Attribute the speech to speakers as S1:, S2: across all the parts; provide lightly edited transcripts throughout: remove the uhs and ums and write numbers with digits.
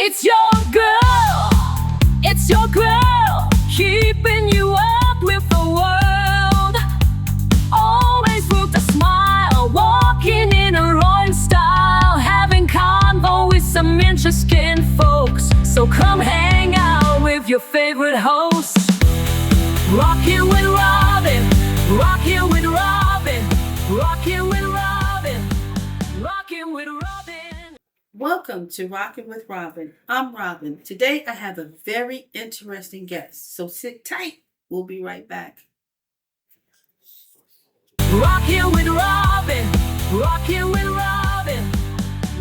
S1: It's your girl, it's your girl, keeping you up with the world. Always with a smile, walking in a royal style, having convo with some interesting folks. So come hang out with your favorite host. Rockin' with Robin, rockin' with Robin, rockin' with Robin, rockin' with Robin.
S2: Welcome to Rockin' with Robin. I'm Robin. Today I have a very interesting guest, so sit tight. We'll be right back.
S1: Rockin' with Robin, rockin' with Robin,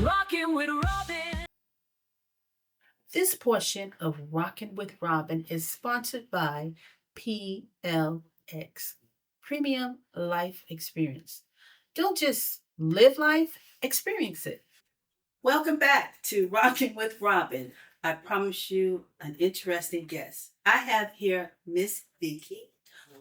S1: rockin' with Robin.
S2: This portion of Rockin' with Robin is sponsored by PLX, Premium Life Experience. Don't just live life, experience it. Welcome back to Rockin' with Robin. I promise you an interesting guest. I have here Miss Vicky.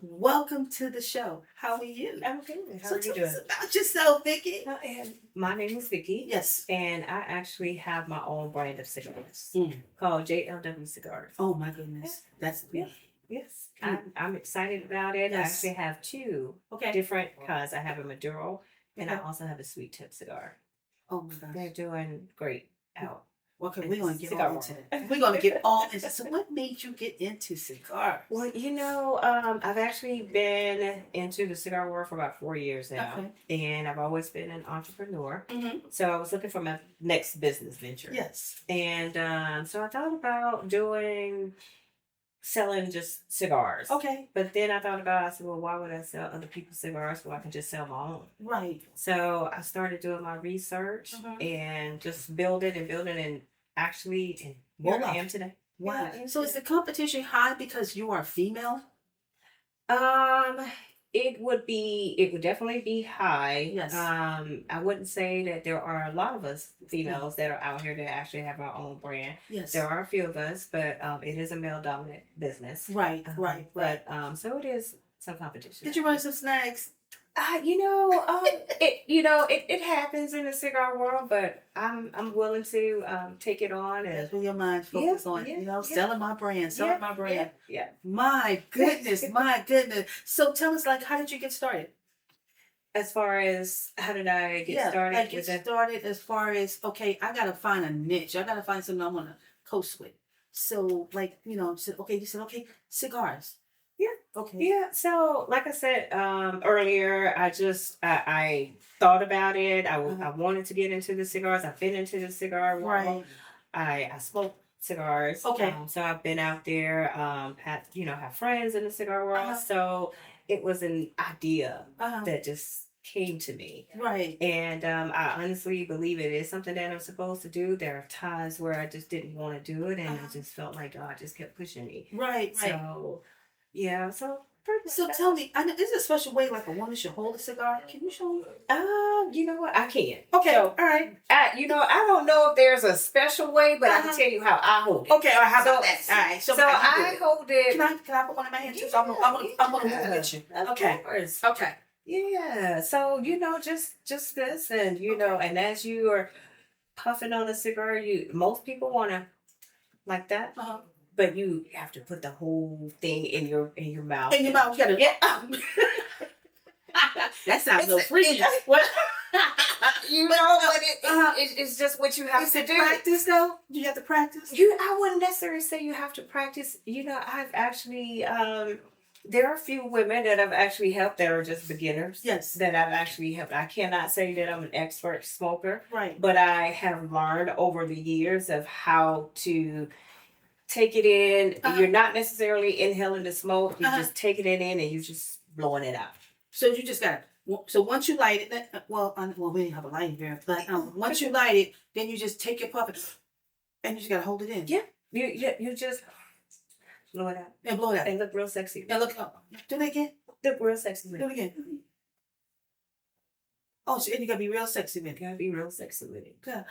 S2: Welcome to the show. How are you?
S3: I'm good. How
S2: So
S3: are you
S2: tell
S3: doing?
S2: us about yourself, Vicky.
S3: And my name is Vicky.
S2: Yes.
S3: And I actually have my own brand of cigars
S2: Mm.
S3: called JLW Cigars.
S2: Oh my goodness. That's
S3: Yeah. Yes.
S2: Mm.
S3: I'm excited about it.
S2: Yes.
S3: I actually have two
S2: okay.
S3: different kinds. I have a Maduro and I
S2: Okay.
S3: also have a sweet tip cigar.
S2: Oh my gosh.
S3: They're doing great out.
S2: Okay, we're gonna get
S3: Cigar
S2: all into
S3: world.
S2: that. We're gonna get all into. So, what made you get into cigars?
S3: Well, I've actually been into the cigar world for about 4 years now.
S2: Okay.
S3: And I've always been an entrepreneur.
S2: Mm-hmm.
S3: So I was looking for my next business venture.
S2: Yes.
S3: And so I thought about selling just cigars.
S2: Okay.
S3: But then I thought about, I said, well, why would I sell other people's cigars when I can just sell my own?
S2: Right.
S3: So I started doing my research
S2: Mhm.
S3: and just building and actually, and here
S2: Wow.
S3: I am today.
S2: Wow.
S3: Yeah,
S2: So, is the competition high because you are female?
S3: It would definitely be high.
S2: Yes.
S3: I wouldn't say that there are a lot of us females that are out here that actually have our own brand.
S2: Yes.
S3: There are a few of us, but it is a male dominant business.
S2: Right. Right. Right.
S3: But so it is some competition.
S2: Did you run some snags?
S3: It happens in the cigar world, but I'm willing to take it on
S2: That's
S3: and
S2: where your mind focus on.
S3: yeah.
S2: Selling my brand. Selling my brand.
S3: Yeah.
S2: My goodness. My goodness. So, tell us, like, how did you get started?
S3: As far as how did I get started?
S2: Like get
S3: with it?
S2: started as far as okay, I gotta find a niche. I gotta find something I wanna coast with. So like you said okay, cigars.
S3: Yeah.
S2: Okay.
S3: Yeah. So, like I said earlier, I thought about it. I wanted to get into the cigars. I've been into the cigar world.
S2: Right.
S3: I smoke cigars.
S2: Okay.
S3: So I've been out there. Have friends in the cigar world.
S2: Uh-huh.
S3: So it was an idea
S2: Uh-huh.
S3: that just came to me.
S2: Right.
S3: And I honestly believe it is something that I'm supposed to do. There are times where I just didn't want to do it, and it just felt like God just kept pushing me.
S2: Right. Right.
S3: So yeah, so pretty much
S2: So
S3: that.
S2: tell me, I know is there a special way like a woman should hold a cigar? Can you show me?
S3: You know what? I can.
S2: Okay.
S3: So,
S2: all right.
S3: I don't know if there's a special way, but I
S2: Uh-huh.
S3: can tell you how I hold it.
S2: Okay. All right. How about
S3: So-
S2: that? All right.
S3: So
S2: me how you do
S3: I
S2: it.
S3: hold it.
S2: Can I put one in my hand too? So I'm gonna move
S3: Yeah,
S2: with you.
S3: of
S2: Okay.
S3: course.
S2: Okay.
S3: Yeah. So just this, and and as you are puffing on a cigar, most people want to like that,
S2: Uh-huh.
S3: but you have to put the whole thing in your mouth.
S2: In your mouth, you gotta.
S3: Yeah.
S2: That sounds so
S3: It's-
S2: freaky.
S3: It's just what you have
S2: Is
S3: to
S2: it
S3: do.
S2: practice though? Do you have to practice?
S3: I wouldn't necessarily say you have to practice. I've actually there are a few women that I've actually helped that are just beginners.
S2: Yes.
S3: That I've actually helped. I cannot say that I'm an expert smoker,
S2: Right.
S3: but I have learned over the years of how to take it in.
S2: Uh-huh.
S3: You're not necessarily inhaling the smoke. You're
S2: Uh-huh.
S3: just taking it in and you're just blowing it out.
S2: So you just got so once you light it, we didn't have a light here, but once you light it, then you just take your puff and you just gotta hold it in.
S3: Yeah. You just blow it out
S2: And blow it out.
S3: and look real sexy.
S2: And look, do it again.
S3: Look real sexy.
S2: Do it again. Oh, so and you gotta be real sexy with it.
S3: You gotta be real sexy with it.
S2: Yeah.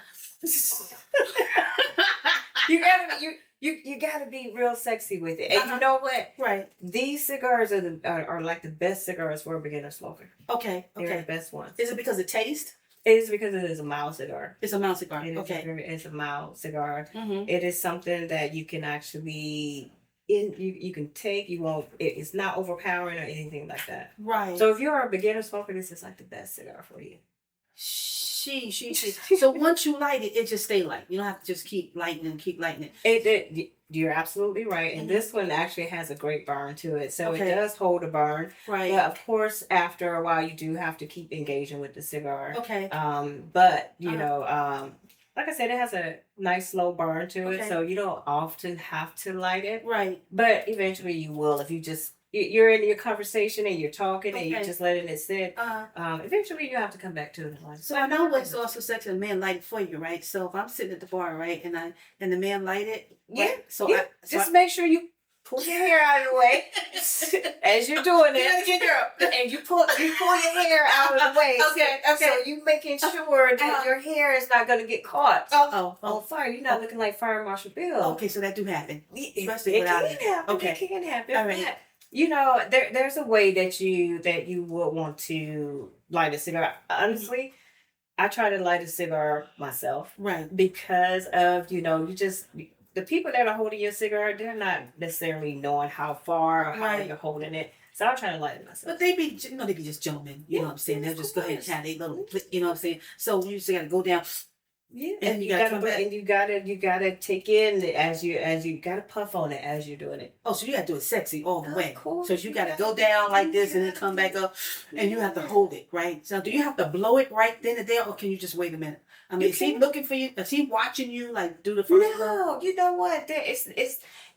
S3: You gotta be real sexy with it. And
S2: Uh-huh.
S3: you know what?
S2: Right.
S3: These cigars are like the best cigars for a beginner smoker.
S2: Okay.
S3: They're
S2: Okay.
S3: the best ones.
S2: Is it because of taste?
S3: It is because it is a mild cigar.
S2: It's a mild cigar.
S3: It is
S2: Okay.
S3: it's a mild cigar.
S2: Mm-hmm.
S3: It is something that you can actually you can take. You won't. It's not overpowering or anything like that.
S2: Right.
S3: So if you're a beginner smoker, this is like the best cigar for you.
S2: She. So once you light it, it just stay light. You don't have to just keep lighting it.
S3: You're absolutely right. And
S2: Mhm.
S3: this one actually has a great burn to it. So
S2: Okay.
S3: it does hold a burn.
S2: Right.
S3: But of course, after a while, you do have to keep engaging with the cigar.
S2: Okay.
S3: But you
S2: Uh-huh.
S3: know, like I said, it has a nice slow burn to it,
S2: Okay.
S3: so you don't often have to light it.
S2: Right.
S3: But eventually, you will if you just you're in your conversation and you're talking and you're
S2: Okay.
S3: just letting it sit.
S2: Uh-huh.
S3: Eventually, you have to come back to it. And light it.
S2: So I know what's also sexy. The man light it for you, right? So if I'm sitting at the bar, right, and the man light it,
S3: Yeah.
S2: right? So
S3: Yeah. Just make sure you pull your hair out of the way as you're doing it.
S2: girl.
S3: And you pull your hair out of the way.
S2: Okay.
S3: So you making sure that your hair is not going to get caught
S2: Oh.
S3: on fire. You're not looking like Fire Marshal Bill.
S2: Okay, so that do happen.
S3: It
S2: Especially without
S3: can
S2: it.
S3: happen.
S2: Okay.
S3: It can happen.
S2: All right.
S3: But, you know, there's a way that you would want to light a cigar. Honestly, I try to light a cigar myself
S2: Right.
S3: because of, you know, the people that are holding your cigar, they're not necessarily knowing how far or how
S2: Right.
S3: you're holding it. So I'm trying to light it myself.
S2: But they be just gentlemen. You know what I'm saying? They'll
S3: of
S2: just go ahead and
S3: course.
S2: have their little, you know what I'm saying? So you just got to go down.
S3: Yeah,
S2: And you gotta come back.
S3: and you gotta take in as you gotta puff on it as you're doing it.
S2: Oh, so you got to do it sexy all the
S3: Of
S2: way.
S3: course
S2: So you
S3: you
S2: got to
S3: gotta
S2: go
S3: do
S2: down like
S3: it.
S2: this and then come back up, and you have to hold it, right? So do you have to blow it right then and there, or can you just wait a minute? I mean,
S3: You
S2: is he
S3: can.
S2: looking for you? Is he watching you like do the first blow?
S3: No, you know what? It's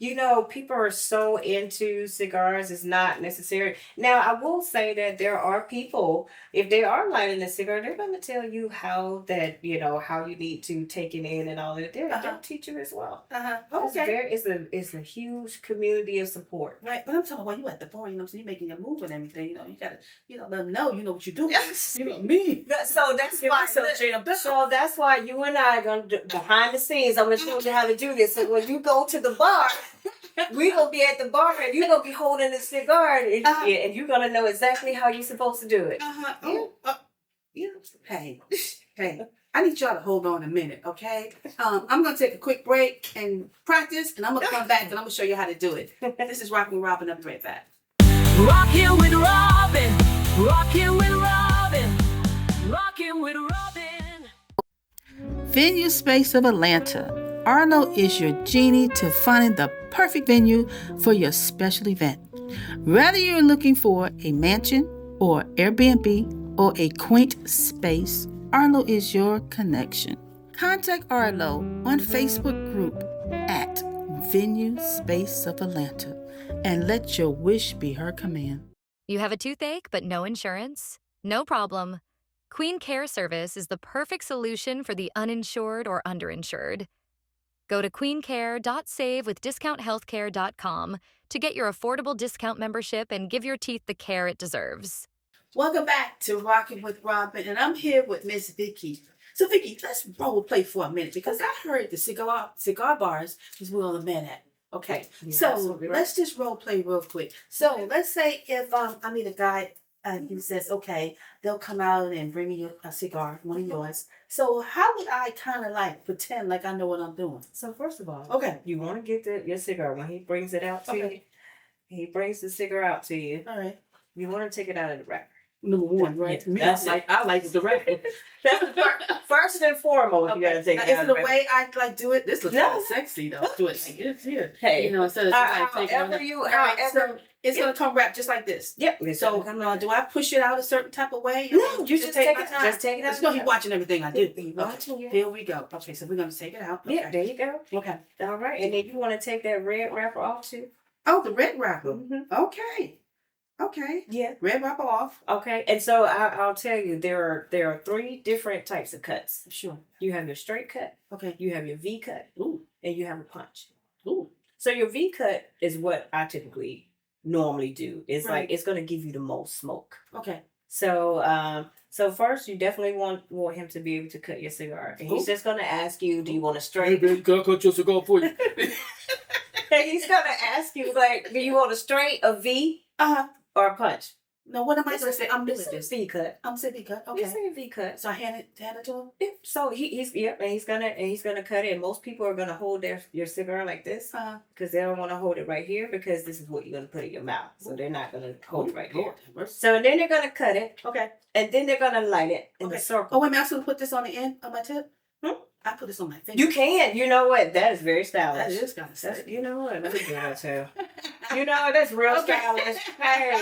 S3: you know, people are so into cigars. It's not necessary. Now, I will say that there are people, if they are lighting a cigar, they're going to tell you how how you need to take it in and all of that. They'll teach you as well.
S2: Okay.
S3: It's a huge community of support.
S2: Right, but I'm talking about you at the bar, you know what I'm saying? You're making your move and everything, you know, you gotta, let them know, you know what you do.
S3: Yes.
S2: You know me.
S3: So that's
S2: Give
S3: why.
S2: myself straight up.
S3: So that's why you and I are gonna do behind the scenes. I'm gonna show you how to do this. So when you go to the bar, we gonna be at the bar and you're gonna be holding a cigar and you're gonna know exactly how you're supposed to do it.
S2: Yeah. Hey, I need y'all to hold on a minute, okay? I'm gonna take a quick break and practice, and I'm gonna come back and I'm gonna show you how to do it. This is Rockin' with Robin. I'll be right back.
S1: Rockin' with Robin. Rockin' with Robin. Rockin' with Robin.
S2: Venue Space of Atlanta. Arlo is your genie to finding the perfect venue for your special event. Whether you're looking for a mansion or Airbnb or a quaint space, Arlo is your connection. Contact Arlo on Facebook group at Venue Space of Atlanta and let your wish be her command.
S4: You have a toothache but no insurance? No problem. Queen Care Service is the perfect solution for the uninsured or underinsured. Go to queencare.savewithdiscounthealthcare.com to get your affordable discount membership and give your teeth the care it deserves.
S2: Welcome back to Rockin' with Robin, and I'm here with Miss Vicky. So Vicky, let's role play for a minute because I heard the cigar bars is where all the men at. Okay,
S3: You're
S2: so
S3: absolutely right.
S2: let's just role play real quick. So let's say if I meet a guy and he says, okay, they'll come out and bring me a cigar, one of yours. So how would I kind of like pretend like I know what I'm doing?
S3: So first of all,
S2: Okay,
S3: you want to get your cigar when he brings it out to you.
S2: Okay.
S3: He brings the cigar out to you.
S2: all right.
S3: You want to take it out of the wrapper.
S2: Number one, right?
S3: Yeah,
S2: Me,
S3: that's
S2: I like the direct.
S3: That's the first and foremost. You gotta take
S2: Now,
S3: it
S2: is
S3: out
S2: it
S3: of
S2: the
S3: the
S2: way I like do it? This looks
S3: No.
S2: kind of sexy though. Do it like this here.
S3: Hey,
S2: You know, instead of like taking
S3: however
S2: it.
S3: you,
S2: All right,
S3: however.
S2: so it's gonna come wrapped just like this.
S3: Yep.
S2: So do I push it out a certain type of way?
S3: No, you just take
S2: my
S3: it.
S2: time?
S3: Just take it out.
S2: It's gonna be watching everything I do.
S3: Be
S2: Okay,
S3: watching you.
S2: here we go. Okay, so we're gonna take it out.
S3: Yeah,
S2: Okay.
S3: there you go.
S2: Okay.
S3: All right, and then you want to take that red wrapper off too.
S2: Oh, the red wrapper.
S3: Mm-hmm.
S2: Okay. Okay.
S3: Yeah.
S2: Red wrapper off.
S3: Okay, and so I'll tell you there are 3 different types of cuts.
S2: Sure.
S3: You have your straight cut,
S2: Okay.
S3: you have your V cut,
S2: Ooh.
S3: and you have a punch.
S2: Ooh.
S3: So your V cut is what I typically normally do. It's
S2: Right.
S3: like it's gonna give you the most smoke.
S2: Okay.
S3: So so first you definitely want him to be able to cut your cigar. And he's just gonna ask you, do you want a straight?
S2: Can I cut your cigar for you?
S3: And he's gonna ask you like, do you want a straight, a V,
S2: Uh-huh.
S3: or a punch?
S2: No, what am I going to say? I'm new
S3: It's
S2: at
S3: a
S2: this.
S3: V cut.
S2: I'm saying cut.
S3: It's
S2: Okay.
S3: a V cut.
S2: So I hand it to him.
S3: Yeah, so and he's gonna cut it. And most people are gonna hold your cigar like this because they don't want to hold it right here because this is what you're gonna put in your mouth. So they're not gonna hold it right here. So then they're gonna cut it.
S2: Okay.
S3: And then they're gonna light it in the circle.
S2: Oh, wait a minute. I'm supposed to put this on the end of my tip? I put this on my finger.
S3: You can. You know what? That is very stylish.
S2: That is kind of stylish.
S3: You know what? Let me do that too. You know, that's real stylish. Hey,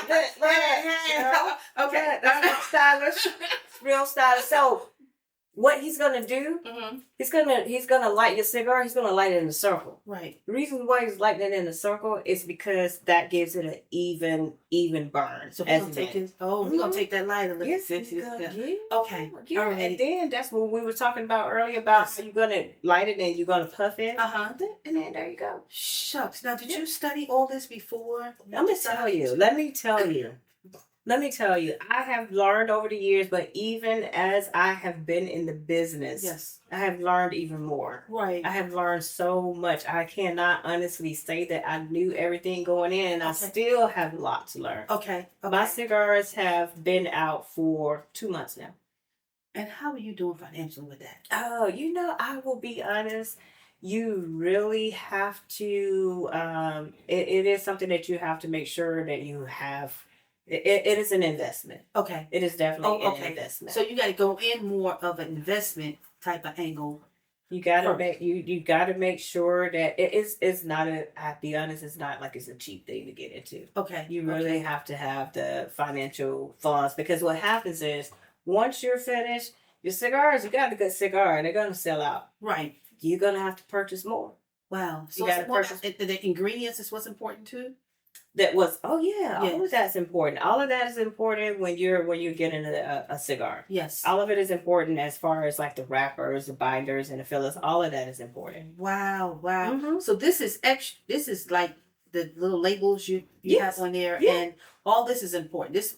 S3: okay, that's real stylish. It's real stylish. So, what he's gonna do? He's gonna light your cigar. He's gonna light it in a circle.
S2: Right.
S3: The reason why he's lighting it in a circle is because that gives it an even burn.
S2: So we're gonna take it. Oh, we're gonna take that light and look
S3: Yes,
S2: at it.
S3: yeah.
S2: Okay.
S3: Yeah,
S2: All right.
S3: and then that's what we were talking about earlier about how you're gonna light it and you're gonna puff it. And then there you go.
S2: Shucks. Now, did you study all this before?
S3: Let me tell you. I have learned over the years, but even as I have been in the business,
S2: Yes.
S3: I have learned even more.
S2: Right.
S3: I have learned so much. I cannot honestly say that I knew everything going in, and I still have a lot to learn.
S2: Okay.
S3: My cigars have been out for 2 months now.
S2: And how are you doing financially with that?
S3: Oh, I will be honest. You really have to. It is something that you have to make sure that you have. It is an investment.
S2: Okay.
S3: It is definitely an investment.
S2: So you got to go in more of an investment type of angle.
S3: You gotta you gotta make sure that it's not I'll be honest, it's not like it's a cheap thing to get into.
S2: Okay.
S3: You really have to have the financial funds because what happens is once you're finished, your cigars, you got a good cigar, they're gonna sell out.
S2: Right.
S3: You're gonna have to purchase more.
S2: Wow. So
S3: You gotta purchase.
S2: the ingredients is what's important too.
S3: All of that's important. All of that is important when you're getting a cigar.
S2: Yes.
S3: All of it is important as far as like the wrappers, the binders, and the fillers. All of that is important.
S2: Wow. Wow.
S3: Mhm.
S2: So this is extra. This is like the little labels you
S3: Yes.
S2: have on there,
S3: Yeah.
S2: and all this is important. This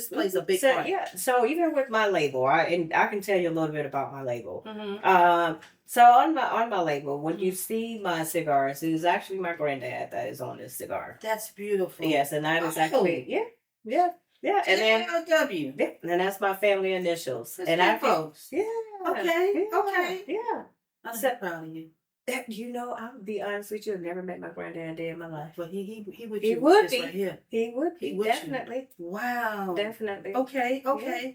S2: plays a big part.
S3: Yeah. So even with my label, I can tell you a little bit about my label.
S2: Mm-hmm.
S3: So on my label, when you see my cigars, it is actually my granddad that is on this cigar.
S2: That's beautiful.
S3: Yes, and that is actually yeah, and then
S2: JLW.
S3: and that's my family initials.
S2: That's
S3: and
S2: good,
S3: I
S2: folks.
S3: yeah,
S2: Okay,
S3: yeah,
S2: okay.
S3: yeah.
S2: I'm
S3: So-
S2: so proud of you.
S3: I'll be honest with you, I've never met my granddad a day in my life.
S2: But he would
S3: He
S2: you with
S3: would
S2: this
S3: be.
S2: right here.
S3: He would be
S2: He would you.
S3: definitely,
S2: Wow.
S3: definitely.
S2: Okay. Okay.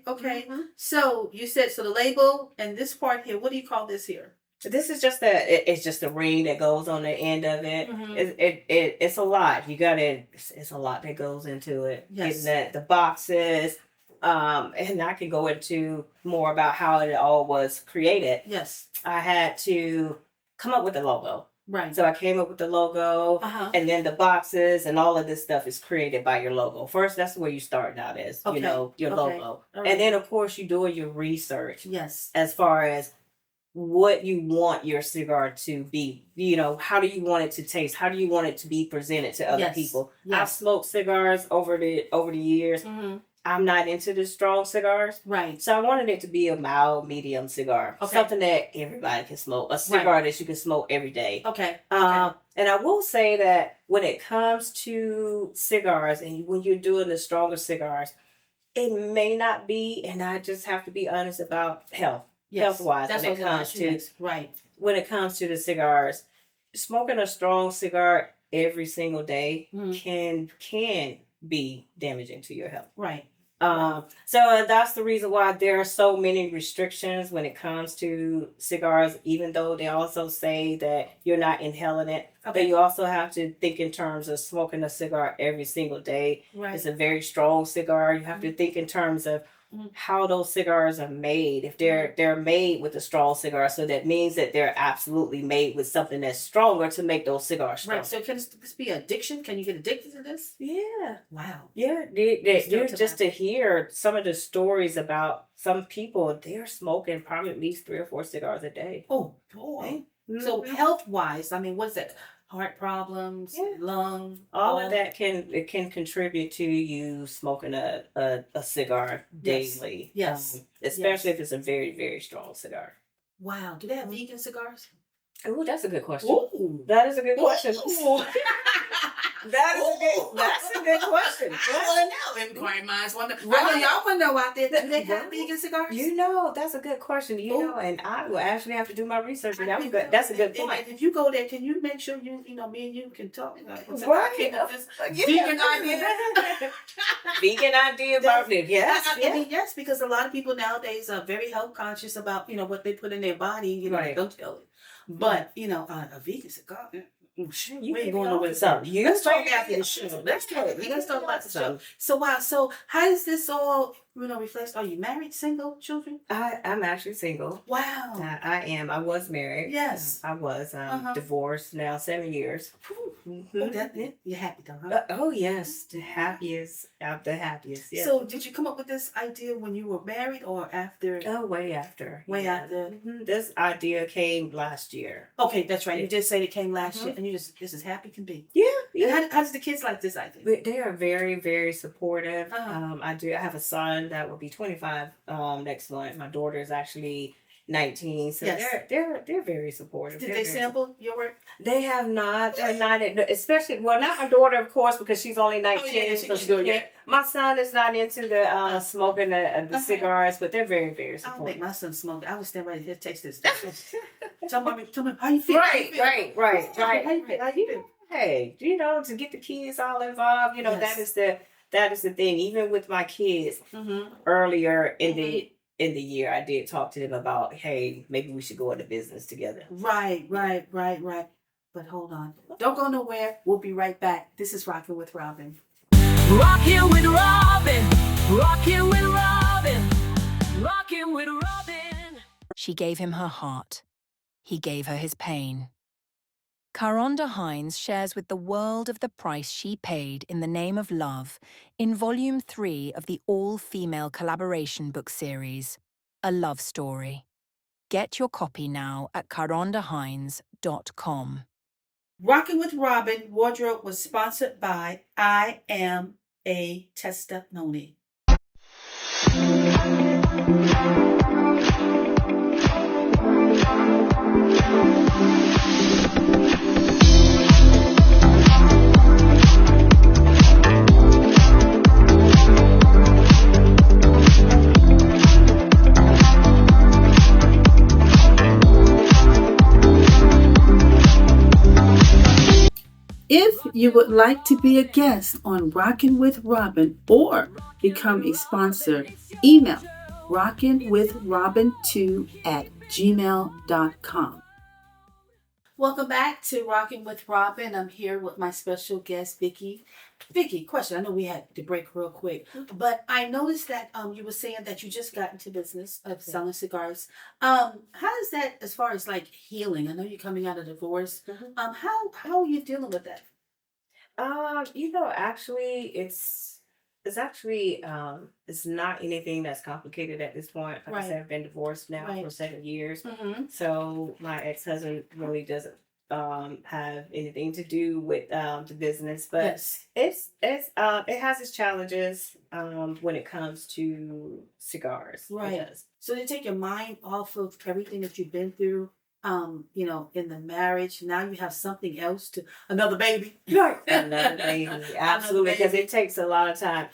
S3: Mhm.
S2: So you said the label and this part here. What do you call this here?
S3: This is just it's just a ring that goes on the end of it.
S2: Mhm.
S3: It's a lot. It's a lot that goes into it.
S2: Yes.
S3: Getting the boxes, and I can go into more about how it all was created.
S2: Yes.
S3: I had to come up with the logo.
S2: Right.
S3: So I came up with the logo, and then the boxes and all of this stuff is created by your logo. First, that's where you start out as,
S2: Okay.
S3: your
S2: Okay.
S3: logo.
S2: All right.
S3: And then, of course, you doing your research
S2: Yes.
S3: as far as what you want your cigar to be. How do you want it to taste? How do you want it to be presented to other
S2: Yes.
S3: people?
S2: Yes.
S3: I've smoked cigars over the years.
S2: Mm-hmm.
S3: I'm not into the strong cigars.
S2: Right.
S3: So I wanted it to be a mild, medium cigar.
S2: Okay.
S3: Something that everybody can smoke. A cigar that you can smoke every day.
S2: Okay.
S3: And I will say that when it comes to cigars and when you're doing the stronger cigars, it may not be, and I just have to be honest about health.
S2: Yes.
S3: Health-wise,
S2: That's
S3: when
S2: what
S3: it
S2: I was
S3: comes
S2: gonna ask you
S3: to
S2: next. Right.
S3: when it comes to the cigars, smoking a strong cigar every single day
S2: Mhm.
S3: can be damaging to your health.
S2: Right.
S3: So that's the reason why there are so many restrictions when it comes to cigars, even though they also say that you're not inhaling it. But
S2: Okay.
S3: you also have to think in terms of smoking a cigar every single day.
S2: Right.
S3: It's a very strong cigar. You have to think in terms of
S2: Mhm.
S3: how those cigars are made. If they're made with a strong cigar, so that means that they're absolutely made with something that's stronger to make those cigars strong.
S2: Right. So can this be addiction? Can you get addicted to this?
S3: Yeah.
S2: Wow.
S3: Yeah,
S2: Still
S3: just to hear some of the stories about some people, they're smoking probably at least 3 or 4 cigars a day.
S2: Oh boy. So
S3: Mhm.
S2: health wise, I mean, what's that? Heart problems,
S3: Yeah.
S2: lung,
S3: All of that can contribute to you smoking a cigar
S2: Yes.
S3: daily.
S2: Yes.
S3: Especially if it's a very, very strong cigar.
S2: Wow. Do they have vegan cigars?
S3: Oh, that's a good question.
S2: Ooh.
S3: That is a good question.
S2: Ooh.
S3: That's a good question.
S2: I want to know. Inquiring minds want to. I
S3: Right.
S2: know y'all want to know out there. Do they have
S3: Right.
S2: vegan cigars?
S3: You know, that's a good question. You know, and I will actually have to do my research. And that's a good
S2: And
S3: point.
S2: if you go there, can you make sure me and you can talk?
S3: Right.
S2: Vegan idea.
S3: Vegan idea about it. Yes.
S2: I mean, yes, because a lot of people nowadays are very health conscious about what they put in their body.
S3: Right.
S2: Don't tell it. But a vegan cigar.
S3: You
S2: we ain't going nowhere.
S3: something.
S2: Let's talk after the show. Let's talk about the show. So wow. So how does this all reflect? Are you married, single, children?
S3: I'm actually single.
S2: Wow.
S3: I am. I was married.
S2: Yes.
S3: I was divorced now 7 years.
S2: Oh, you're happy though, huh?
S3: Oh yes, the happiest. The happiest. Yeah.
S2: So did you come up with this idea when you were married or after?
S3: Oh, way after.
S2: Way
S3: Yeah.
S2: after.
S3: This idea came last year.
S2: Okay, that's right. You did say it came last year, and you just as happy can be.
S3: Yeah.
S2: And how does the kids like this idea?
S3: They are very, very supportive.
S2: Uh-huh.
S3: I have a son that will be 25 next month. My daughter is actually 19, so
S2: Yes.
S3: they're very supportive.
S2: Did they sample your work?
S3: They have not. They're not, especially not my daughter, of course, because she's only 19.
S2: so she's good. Yeah.
S3: My son is not into the smoking the cigars, but they're very, very
S2: I don't think
S3: supportive.
S2: my son smoked. I would stand right here, taste this. Tell me how you feel.
S3: Right.
S2: How you feel?
S3: Hey, to get the kids all involved,
S2: Yes.
S3: that is the thing. Even with my kids,
S2: Mm-hmm.
S3: earlier in the year, I did talk to them about, hey, maybe we should go into business together.
S2: Right. But hold on. Don't go nowhere. We'll be right back. This is Rockin' with Robin.
S1: Rockin' with Robin. Rockin' with Robin. Rockin' with Robin.
S5: She gave him her heart. He gave her his pain. Caronda Hines shares with the world of the price she paid in the name of love in Volume 3 of the all-female collaboration book series, A Love Story. Get your copy now at carondahines.com.
S2: Rockin' with Robin wardrobe was sponsored by I Am a Testimony. If you would like to be a guest on Rockin' with Robin or become a sponsor, email rockinwithrobin2@gmail.com. Welcome back to Rockin' with Robin. I'm here with my special guest, Vicky. Vicky, question. I know we had to break real quick, but I noticed that you were saying that you just got into business of selling cigars. How is that as far as like healing? I know you're coming out of divorce. How are you dealing with that?
S3: Actually, it's not anything that's complicated at this point. Like I said, I've been divorced now for 7 years.
S2: Mm-hmm.
S3: So my ex-husband really doesn't have anything to do with the business, but
S2: Yes.
S3: it has its challenges when it comes to cigars. It
S2: Right.
S3: does.
S2: So to take your mind off of everything that you've been through, in the marriage, now you have something else another baby.
S3: Right. Another baby. Absolutely. Because it takes a lot of time.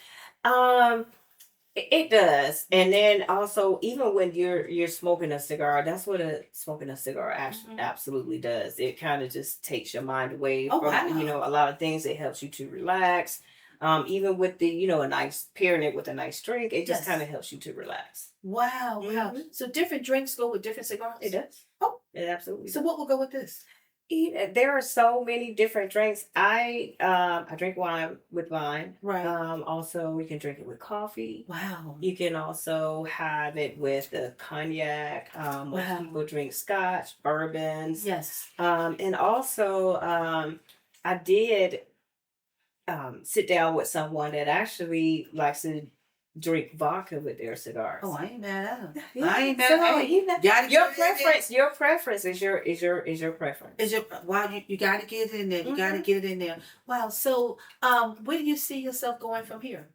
S3: It does. And then also, even when you're smoking a cigar, that's what smoking a cigar absolutely does. It kind of just takes your mind away
S2: Oh,
S3: from,
S2: wow.
S3: a lot of things. It helps you to relax. Even with the, a nice pairing it with a nice drink, it just
S2: Yes.
S3: kind of helps you to relax.
S2: Wow.
S3: Mhm.
S2: So different drinks go with different cigars?
S3: It does.
S2: Oh.
S3: It absolutely
S2: So
S3: does.
S2: what will go with this?
S3: There are so many different drinks. I drink wine with wine.
S2: Right.
S3: Also, you can drink it with coffee.
S2: Wow.
S3: You can also have it with the cognac.
S2: Wow.
S3: Most people drink scotch, bourbons.
S2: Yes.
S3: And also, I did sit down with someone that actually likes to drink vodka with their cigars.
S2: Oh, I ain't mad at them.
S3: Yeah,
S2: I ain't mad
S3: so,
S2: at
S3: you know,
S2: Gotta
S3: your
S2: get it in there.
S3: preference. Your preference is your preference.
S2: Is your you got to get it in there. You got to
S3: Mhm.
S2: get it in there. Wow. So where do you see yourself going from here?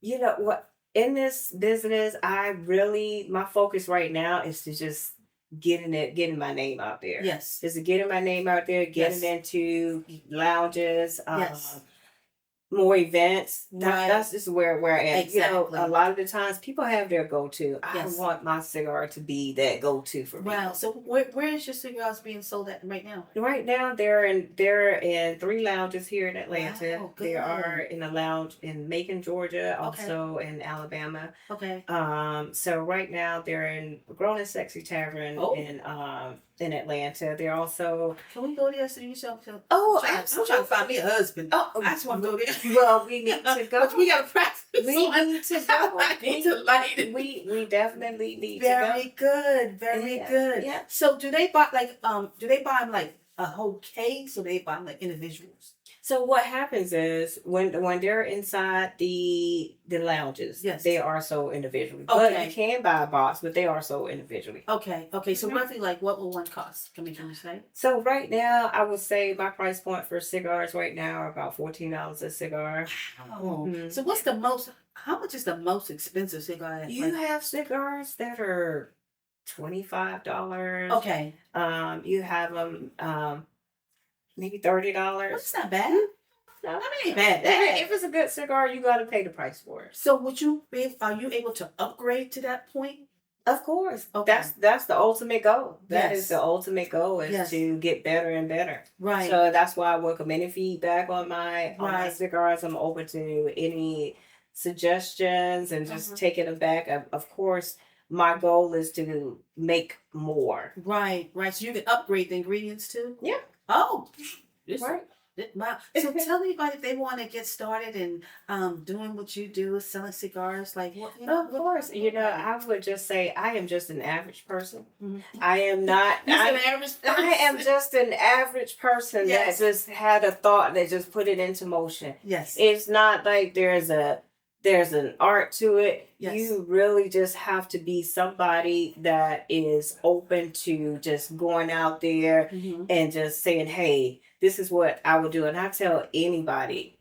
S3: You know what? In this business, my focus right now is to just getting my name out there.
S2: Yes.
S3: Just getting my name out there, getting
S2: Yes.
S3: into lounges.
S2: Yes.
S3: more events.
S2: Right.
S3: That's just where we're at.
S2: Exactly.
S3: A lot of the times people have their go-to.
S2: Yes.
S3: I want my cigar to be that go-to for me.
S2: Wow. So where is your cigars being sold at right now?
S3: Right now, they're in 3 lounges here in Atlanta.
S2: Wow,
S3: They
S2: good.
S3: are in a lounge in Macon, Georgia, also in Alabama.
S2: Okay.
S3: So right now they're in Grown and Sexy Tavern
S2: Oh.
S3: in Atlanta. They're also
S2: Can we go there so you show?
S3: oh,
S2: I'm trying to find me a husband.
S3: Oh,
S2: I just want to go there.
S3: well, we need to go.
S2: But we gotta practice.
S3: We need to go.
S2: I need to light it.
S3: We definitely need
S2: Very
S3: to go.
S2: good. Very
S3: Yeah,
S2: good.
S3: yeah.
S2: So do they buy them like a whole case or they buy them like individuals?
S3: So what happens is when they're inside the lounges,
S2: Yes.
S3: they are sold individually. But
S2: Okay.
S3: you can buy a box, but they are sold individually.
S2: Okay. So
S3: Mhm.
S2: roughly like what will one cost? Can you say?
S3: So right now, I would say my price point for cigars right now are about $14 a cigar.
S2: Oh.
S3: Mhm.
S2: So how much is the most expensive cigar?
S3: You have cigars that are $25.
S2: Okay.
S3: You have them maybe $30.
S2: That's not bad.
S3: No,
S2: I mean, ain't bad.
S3: if it's a good cigar, you got to pay the price for it.
S2: So are you able to upgrade to that point?
S3: Of course,
S2: Okay.
S3: that's the ultimate goal. That
S2: Yes.
S3: is the ultimate goal is
S2: Yes.
S3: to get better and better.
S2: Right.
S3: So that's why I welcome any feedback on my
S2: Right.
S3: cigars. I'm open to any suggestions and just
S2: Mhm.
S3: taking them back. Of course, my goal is to make more.
S2: Right. So you can upgrade the ingredients too?
S3: Yeah.
S2: Oh.
S3: Right.
S2: Wow. So tell anybody if they want to get started in doing what you do, selling cigars, like what
S3: Of course, I would just say I am just an average person.
S2: Mhm.
S3: I am not.
S2: Just an average
S3: I am
S2: person.
S3: just an average person
S2: Yes.
S3: that just had a thought that just put it into motion.
S2: Yes.
S3: It's not like there's an art to it.
S2: Yes.
S3: You really just have to be somebody that is open to just going out there
S2: Mhm.
S3: and just saying, hey, this is what I would do. And I tell anybody,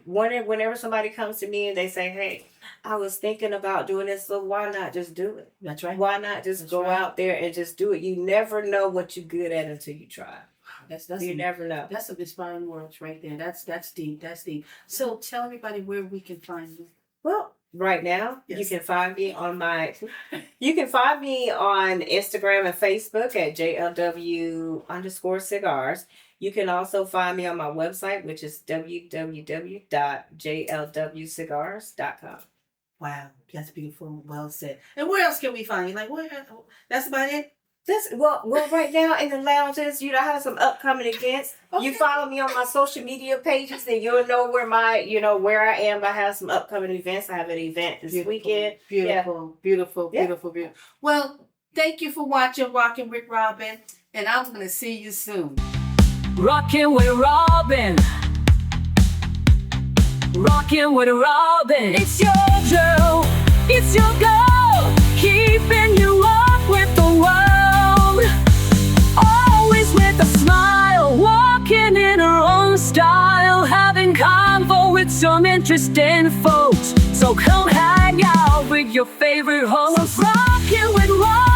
S3: whenever somebody comes to me and they say, hey, I was thinking about doing this, so why not just do it?
S2: That's right.
S3: Why not just
S2: That's
S3: go
S2: right.
S3: out there and just do it? You never know what you're good at until you try.
S2: That's
S3: You never know.
S2: That's some inspiring words right there. That's deep. That's deep. So tell everybody where we can find you.
S3: Well, right now,
S2: Yes.
S3: you can find me on Instagram and Facebook at JLW_cigars. You can also find me on my website, which is www.jlwcigars.com.
S2: Wow, that's beautiful. Well said. And where else can we find you? Like where? That's about it.
S3: Well, right now in the lounges, I have some upcoming events.
S2: Okay.
S3: You follow me on my social media pages, then you'll know where where I am. I have some upcoming events. I have an event this weekend.
S2: Beautiful. Well, thank you for watching Rockin' with Robin, and I'm gonna see you soon.
S1: Rockin' with Robin. Rockin' with Robin. It's your girl. It's your girl. Keeping you up with the world. Always with a smile. Walking in her own style. Having convo with some interesting folks. So come hang out with your favorite host. Rockin' with Robin.